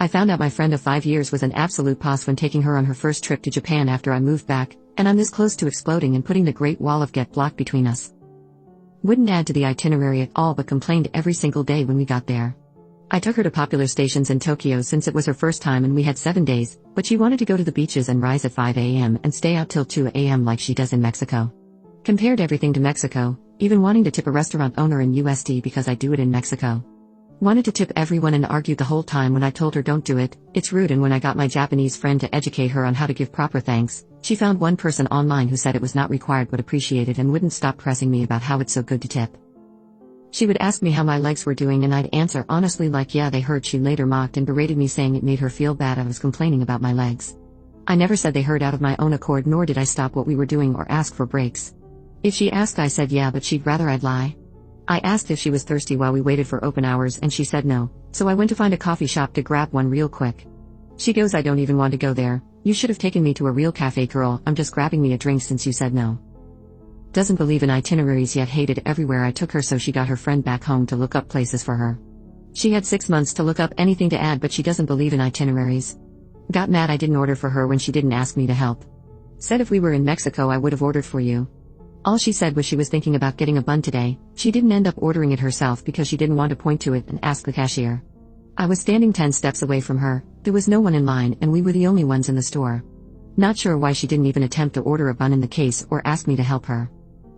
I found out my friend of 5 years was an absolute boss when taking her on her first trip to Japan after I moved back, and I'm this close to exploding and putting the Great Wall of Get blocked between us. Wouldn't add to the itinerary at all but complained every single day when we got there. I took her to popular stations in Tokyo since it was her first time and we had 7 days, but she wanted to go to the beaches and rise at 5 a.m. and stay out till 2 a.m. like she does in Mexico. Compared everything to Mexico, even wanting to tip a restaurant owner in USD because I do it in Mexico. Wanted to tip everyone and argued the whole time when I told her don't do it, it's rude, and when I got my Japanese friend to educate her on how to give proper thanks, she found one person online who said it was not required but appreciated and wouldn't stop pressing me about how it's so good to tip. She would ask me how my legs were doing and I'd answer honestly like yeah they hurt. She later mocked and berated me saying it made her feel bad I was complaining about my legs. I never said they hurt out of my own accord, nor did I stop what we were doing or ask for breaks. If she asked I said yeah, but she'd rather I'd lie. I asked if she was thirsty while we waited for open hours and she said no, so I went to find a coffee shop to grab one real quick. She goes, I don't even want to go there, you should have taken me to a real cafe, girl, I'm just grabbing me a drink since you said no. Doesn't believe in itineraries yet hated everywhere I took her, so she got her friend back home to look up places for her. She had 6 months to look up anything to add, but she doesn't believe in itineraries. Got mad I didn't order for her when she didn't ask me to help. Said if we were in Mexico I would have ordered for you. All she said was she was thinking about getting a bun today. She didn't end up ordering it herself because she didn't want to point to it and ask the cashier. I was standing 10 steps away from her, there was no one in line and we were the only ones in the store. Not sure why she didn't even attempt to order a bun in the case or ask me to help her.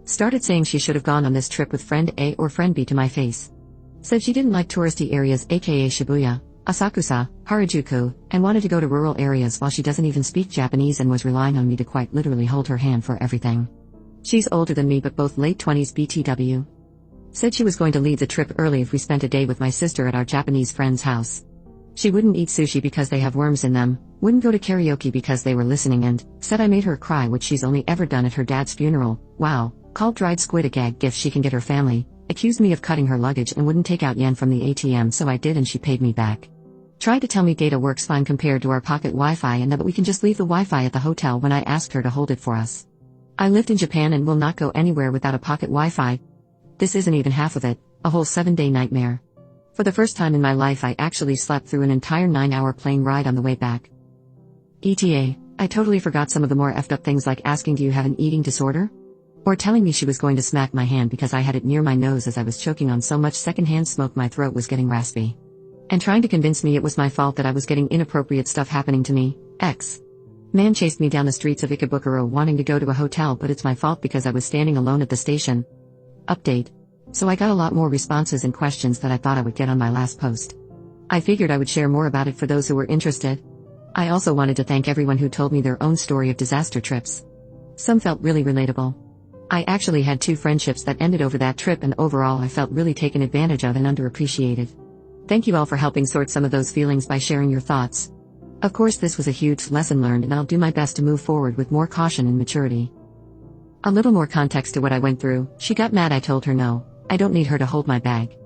Started saying she should have gone on this trip with friend A or friend B to my face. Said she didn't like touristy areas aka Shibuya, Asakusa, Harajuku, and wanted to go to rural areas while she doesn't even speak Japanese and was relying on me to quite literally hold her hand for everything. She's older than me but both late 20s BTW. Said she was going to leave the trip early if we spent a day with my sister at our Japanese friend's house. She wouldn't eat sushi because they have worms in them, wouldn't go to karaoke because they were listening, and said I made her cry, which she's only ever done at her dad's funeral. Wow. Called dried squid a gag gift she can get her family, accused me of cutting her luggage and wouldn't take out yen from the ATM, so I did and she paid me back. Tried to tell me data works fine compared to our pocket Wi-Fi and that we can just leave the Wi-Fi at the hotel when I asked her to hold it for us. I lived in Japan and will not go anywhere without a pocket Wi-Fi. This isn't even half of it, a whole 7-day nightmare. For the first time in my life I actually slept through an entire 9-hour plane ride on the way back. ETA, I totally forgot some of the more effed up things like asking do you have an eating disorder? Or telling me she was going to smack my hand because I had it near my nose as I was choking on so much secondhand smoke my throat was getting raspy. And trying to convince me it was my fault that I was getting inappropriate stuff happening to me. Man chased me down the streets of Ikebukuro wanting to go to a hotel, but it's my fault because I was standing alone at the station. Update. So I got a lot more responses and questions that I thought I would get on my last post. I figured I would share more about it for those who were interested. I also wanted to thank everyone who told me their own story of disaster trips. Some felt really relatable. I actually had 2 friendships that ended over that trip, and overall I felt really taken advantage of and underappreciated. Thank you all for helping sort some of those feelings by sharing your thoughts. Of course this was a huge lesson learned and I'll do my best to move forward with more caution and maturity. A little more context to what I went through. She got mad I told her no, I don't need her to hold my bag.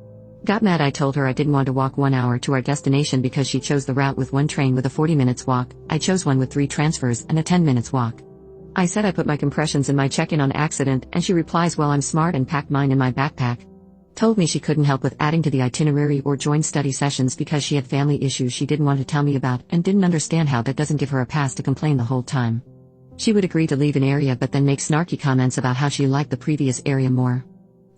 Got mad I told her I didn't want to walk 1 hour to our destination because she chose the route with 1 train with a 40 minutes walk, I chose one with 3 transfers and a 10 minutes walk. I said I put my compressions in my check-in on accident and she replies well I'm smart and packed mine in my backpack. Told me she couldn't help with adding to the itinerary or join study sessions because she had family issues she didn't want to tell me about and didn't understand how that doesn't give her a pass to complain the whole time. She would agree to leave an area but then make snarky comments about how she liked the previous area more.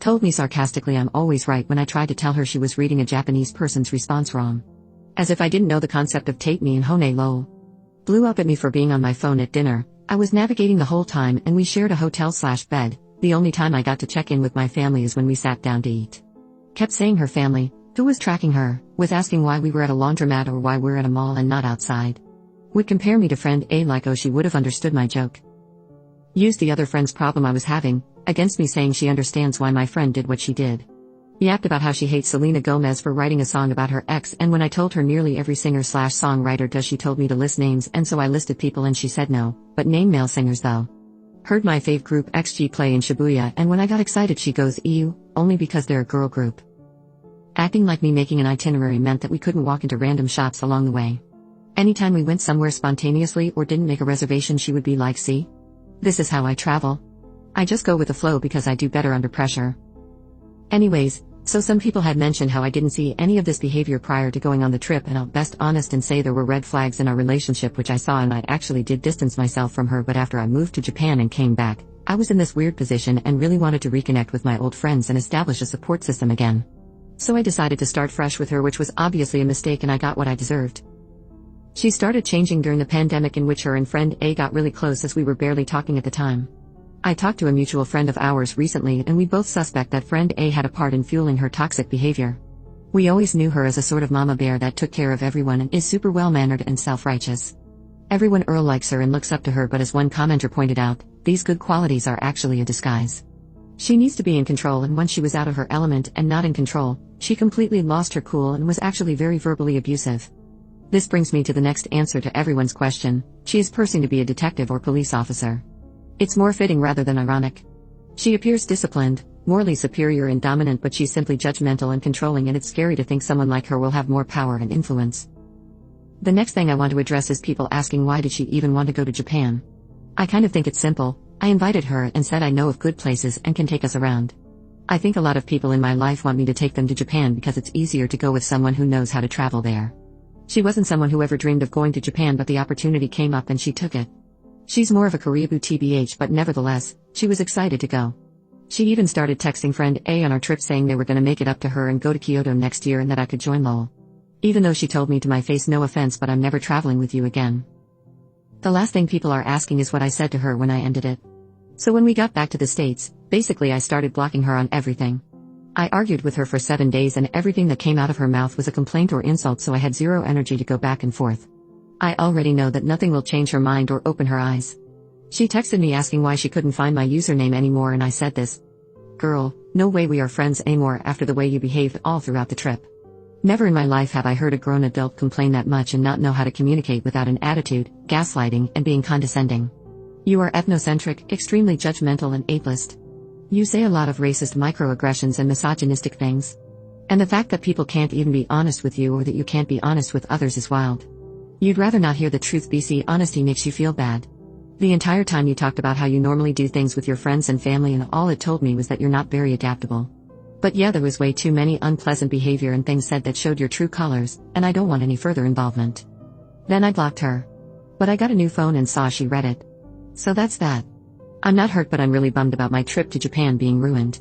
Told me sarcastically I'm always right when I tried to tell her she was reading a Japanese person's response wrong. As if I didn't know the concept of tape me and hone lol. Blew up at me for being on my phone at dinner. I was navigating the whole time and we shared a hotel/bed, the only time I got to check in with my family is when we sat down to eat. Kept saying her family, who was tracking her, was asking why we were at a laundromat or why we're at a mall and not outside. Would compare me to friend A like oh she would have understood my joke. Used the other friend's problem I was having, against me saying she understands why my friend did what she did. Yapped about how she hates Selena Gomez for writing a song about her ex, and when I told her nearly every singer/songwriter does she told me to list names and so I listed people and she said no, but name male singers though. Heard my fave group XG play in Shibuya and when I got excited she goes ew, only because they're a girl group. Acting like me making an itinerary meant that we couldn't walk into random shops along the way. Anytime we went somewhere spontaneously or didn't make a reservation she would be like see? This is how I travel. I just go with the flow because I do better under pressure. Anyways, So some people had mentioned how I didn't see any of this behavior prior to going on the trip, and I'll best honest and say there were red flags in our relationship which I saw, and I actually did distance myself from her. But after I moved to Japan and came back, I was in this weird position and really wanted to reconnect with my old friends and establish a support system again. So I decided to start fresh with her, which was obviously a mistake, and I got what I deserved. She started changing during the pandemic, in which her and friend A got really close as we were barely talking at the time. I talked to a mutual friend of ours recently, and we both suspect that friend A had a part in fueling her toxic behavior. We always knew her as a sort of mama bear that took care of everyone and is super well-mannered and self-righteous. Everyone Earl likes her and looks up to her, but as one commenter pointed out, these good qualities are actually a disguise. She needs to be in control, and once she was out of her element and not in control, she completely lost her cool and was actually very verbally abusive. This brings me to the next answer to everyone's question: she is pursuing to be a detective or police officer. It's more fitting rather than ironic. She appears disciplined, morally superior and dominant, but she's simply judgmental and controlling, and it's scary to think someone like her will have more power and influence. The next thing I want to address is people asking why did she even want to go to Japan. I kind of think it's simple. I invited her and said I know of good places and can take us around. I think a lot of people in my life want me to take them to Japan because it's easier to go with someone who knows how to travel there. She wasn't someone who ever dreamed of going to Japan, but the opportunity came up and she took it. She's more of a Koreaboo TBH, but nevertheless, she was excited to go. She even started texting friend A on our trip saying they were going to make it up to her and go to Kyoto next year and that I could join lol. Even though she told me to my face, no offense, but I'm never traveling with you again. The last thing people are asking is what I said to her when I ended it. So when we got back to the States, basically I started blocking her on everything. I argued with her for 7 days and everything that came out of her mouth was a complaint or insult, so I had zero energy to go back and forth. I already know that nothing will change her mind or open her eyes. She texted me asking why she couldn't find my username anymore, and I said this: "Girl, no way we are friends anymore after the way you behaved all throughout the trip." Never in my life have I heard a grown adult complain that much and not know how to communicate without an attitude, gaslighting, and being condescending. You are ethnocentric, extremely judgmental, and ableist. You say a lot of racist microaggressions and misogynistic things. And the fact that people can't even be honest with you, or that you can't be honest with others, is wild. You'd rather not hear the truth. BC honesty makes you feel bad. The entire time you talked about how you normally do things with your friends and family, and all it told me was that you're not very adaptable. But yeah, there was way too many unpleasant behavior and things said that showed your true colors, and I don't want any further involvement. Then I blocked her. But I got a new phone and saw she read it. So that's that. I'm not hurt, but I'm really bummed about my trip to Japan being ruined.